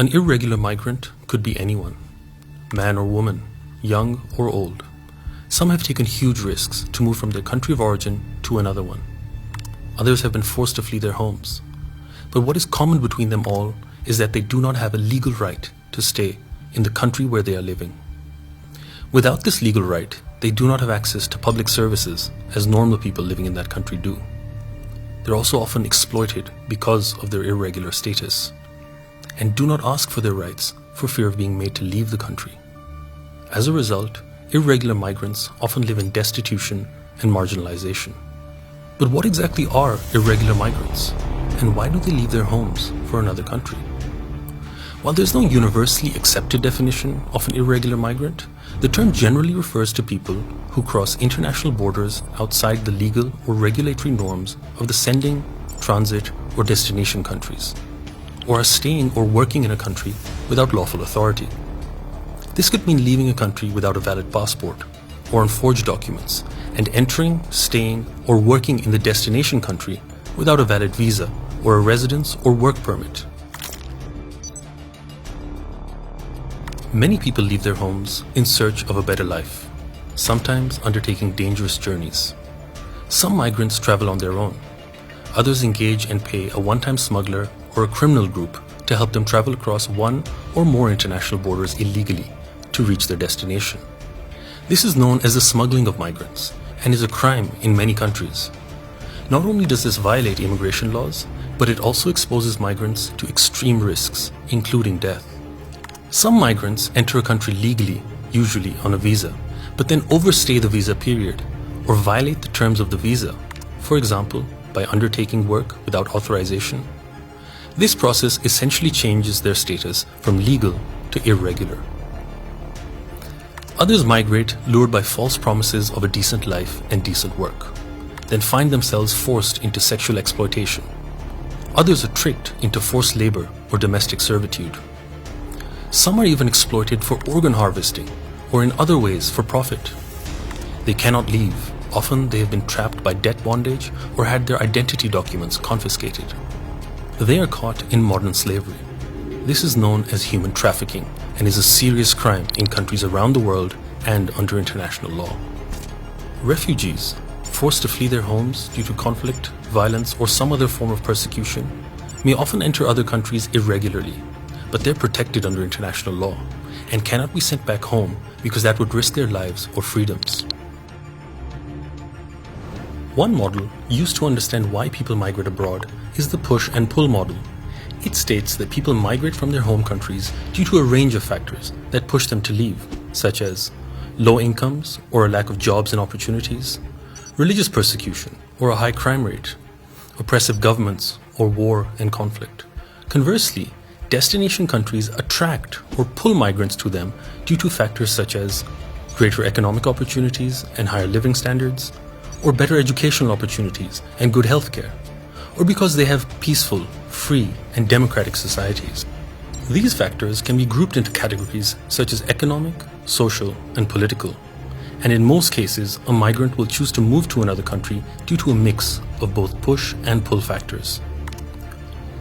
An irregular migrant could be anyone, man or woman, young or old. Some have taken huge risks to move from their country of origin to another one. Others have been forced to flee their homes. But what is common between them all is that they do not have a legal right to stay in the country where they are living. Without this legal right, they do not have access to public services as normal people living in that country do. They're also often exploited because of their irregular status, and do not ask for their rights for fear of being made to leave the country. As a result, irregular migrants often live in destitution and marginalization. But what exactly are irregular migrants, and why do they leave their homes for another country? While there's no universally accepted definition of an irregular migrant, the term generally refers to people who cross international borders outside the legal or regulatory norms of the sending, transit, or destination countries, or are staying or working in a country without lawful authority. This could mean leaving a country without a valid passport or on forged documents, and entering, staying, or working in the destination country without a valid visa or a residence or work permit. Many people leave their homes in search of a better life, sometimes undertaking dangerous journeys. Some migrants travel on their own. Others engage and pay a one-time smuggler or a criminal group to help them travel across one or more international borders illegally to reach their destination. This is known as the smuggling of migrants and is a crime in many countries. Not only does this violate immigration laws, but it also exposes migrants to extreme risks, including death. Some migrants enter a country legally, usually on a visa, but then overstay the visa period or violate the terms of the visa, for example, by undertaking work without authorization. This process essentially changes their status from legal to irregular. Others migrate lured by false promises of a decent life and decent work, then find themselves forced into sexual exploitation. Others are tricked into forced labor or domestic servitude. Some are even exploited for organ harvesting or in other ways for profit. They cannot leave. Often they have been trapped by debt bondage or had their identity documents confiscated. They are caught in modern slavery. This is known as human trafficking and is a serious crime in countries around the world and under international law. Refugees, forced to flee their homes due to conflict, violence, or some other form of persecution, may often enter other countries irregularly, but they're protected under international law and cannot be sent back home because that would risk their lives or freedoms. One model used to understand why people migrate abroad is the push and pull model. It states that people migrate from their home countries due to a range of factors that push them to leave, such as low incomes or a lack of jobs and opportunities, religious persecution or a high crime rate, oppressive governments or war and conflict. Conversely, destination countries attract or pull migrants to them due to factors such as greater economic opportunities and higher living standards, or better educational opportunities and good healthcare, or because they have peaceful, free, and democratic societies. These factors can be grouped into categories such as economic, social, and political, and in most cases, a migrant will choose to move to another country due to a mix of both push and pull factors.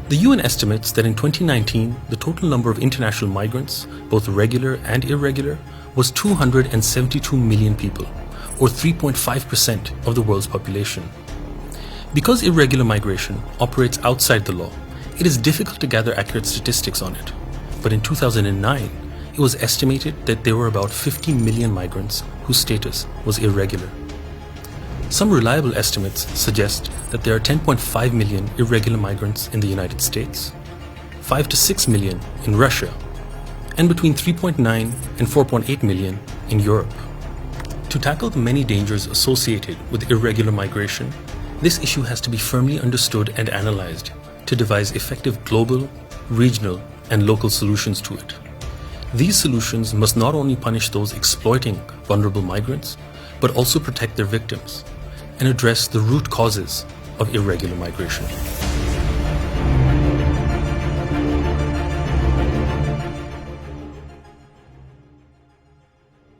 The UN estimates that in 2019, the total number of international migrants, both regular and irregular, was 272 million people, or 3.5% of the world's population. Because irregular migration operates outside the law, it is difficult to gather accurate statistics on it. But in 2009, it was estimated that there were about 50 million migrants whose status was irregular. Some reliable estimates suggest that there are 10.5 million irregular migrants in the United States, 5 to 6 million in Russia, and between 3.9 and 4.8 million in Europe. To tackle the many dangers associated with irregular migration, this issue has to be firmly understood and analyzed to devise effective global, regional, and local solutions to it. These solutions must not only punish those exploiting vulnerable migrants, but also protect their victims and address the root causes of irregular migration.